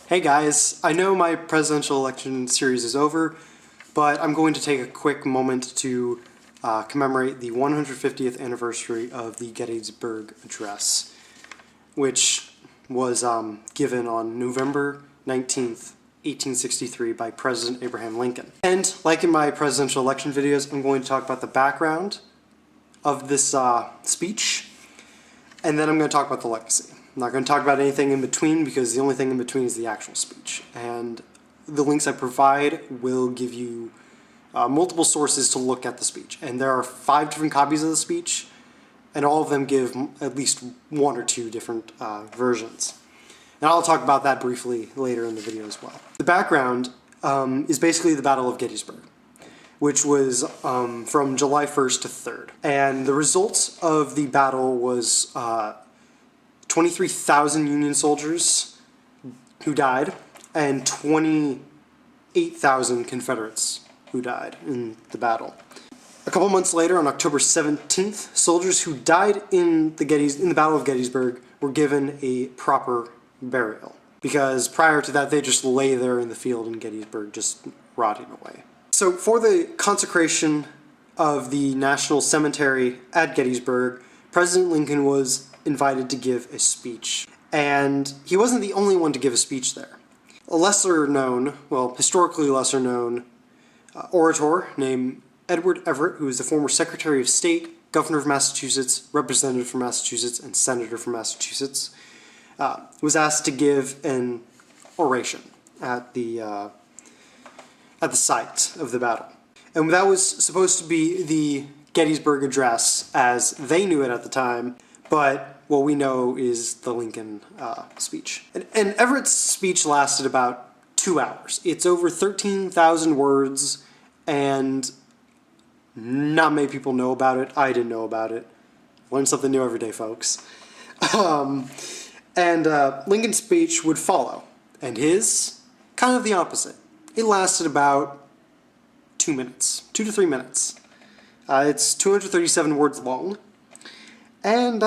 Hey guys, I know my presidential election series is over, but I'm going to take a quick moment to commemorate the 150th anniversary of the Gettysburg Address, which was given on November 19th, 1863 by President Abraham Lincoln. And like in my presidential election videos, I'm going to talk about the background of this speech, and then I'm going to talk about the legacy. I'm not going to talk about anything in between because the only thing in between is the actual speech. And the links I provide will give you multiple sources to look at the speech. And there are 5 different copies of the speech, and all of them give at least 1 or 2 different versions. And I'll talk about that briefly later in the video as well. The background is basically the Battle of Gettysburg, which was from July 1st to 3rd. And the results of the battle was 23,000 Union soldiers who died, and 28,000 Confederates who died in the battle. A couple months later, on October 17th, soldiers who died in the Battle of Gettysburg were given a proper burial, because prior to that they just lay there in the field in Gettysburg just rotting away. So for the consecration of the National Cemetery at Gettysburg, President Lincoln was invited to give a speech. And he wasn't the only one to give a speech there. A lesser known, well, historically lesser known orator named Edward Everett, who is the former Secretary of State, Governor of Massachusetts, Representative from Massachusetts, and Senator from Massachusetts, was asked to give an oration at the site of the battle. And that was supposed to be the Gettysburg Address as they knew it at the time, but what we know is the Lincoln speech. And Everett's speech lasted about 2 hours. It's over 13,000 words, and not many people know about it. I didn't know about it. Learn something new every day, folks. Lincoln's speech would follow, and his, kind of the opposite. It lasted about 2 minutes, 2 to 3 minutes. It's 237 words long, and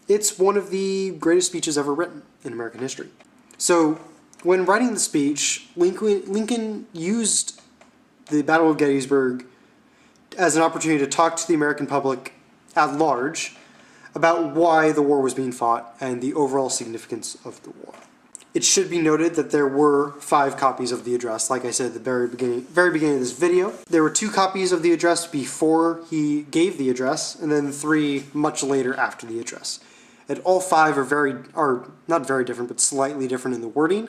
it's one of the greatest speeches ever written in American history. So when writing the speech, Lincoln used the Battle of Gettysburg as an opportunity to talk to the American public at large about why the war was being fought and the overall significance of the war. It should be noted that there were 5 copies of the address, like I said at the very beginning of this video. There were 2 copies of the address before he gave the address, and then 3 much later after the address. And all 5 are not very different, but slightly different in the wording.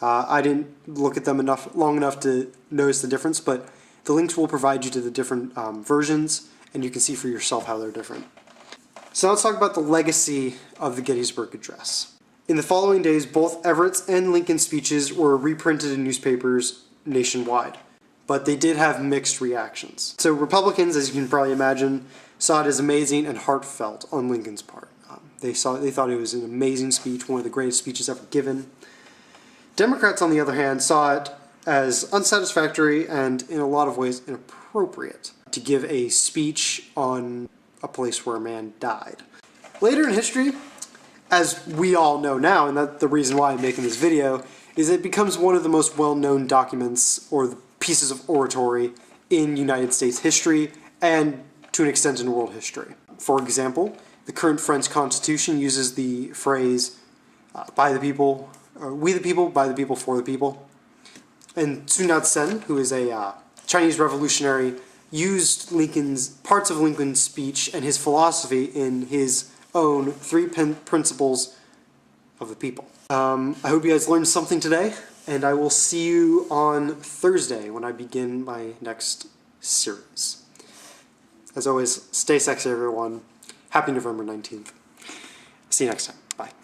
I didn't look at them long enough to notice the difference, but the links will provide you to the different versions, and you can see for yourself how they're different. So now let's talk about the legacy of the Gettysburg Address. In the following days, both Everett's and Lincoln's speeches were reprinted in newspapers nationwide, but they did have mixed reactions. So Republicans, as you can probably imagine, saw it as amazing and heartfelt on Lincoln's part. They thought it was an amazing speech, one of the greatest speeches ever given. Democrats, on the other hand, saw it as unsatisfactory and, in a lot of ways, inappropriate to give a speech on a place where a man died. Later in history, as we all know now, and that's the reason why I'm making this video, is it becomes one of the most well-known documents or the pieces of oratory in United States history and, to an extent, in world history. For example, the current French Constitution uses the phrase by the people, or we the people, by the people, for the people. And Sun Yat-sen, who is a Chinese revolutionary, used parts of Lincoln's speech and his philosophy in his own 3 principles of the people. I hope you guys learned something today, and I will see you on Thursday when I begin my next series. As always, stay sexy, everyone. Happy November 19th. See you next time. Bye.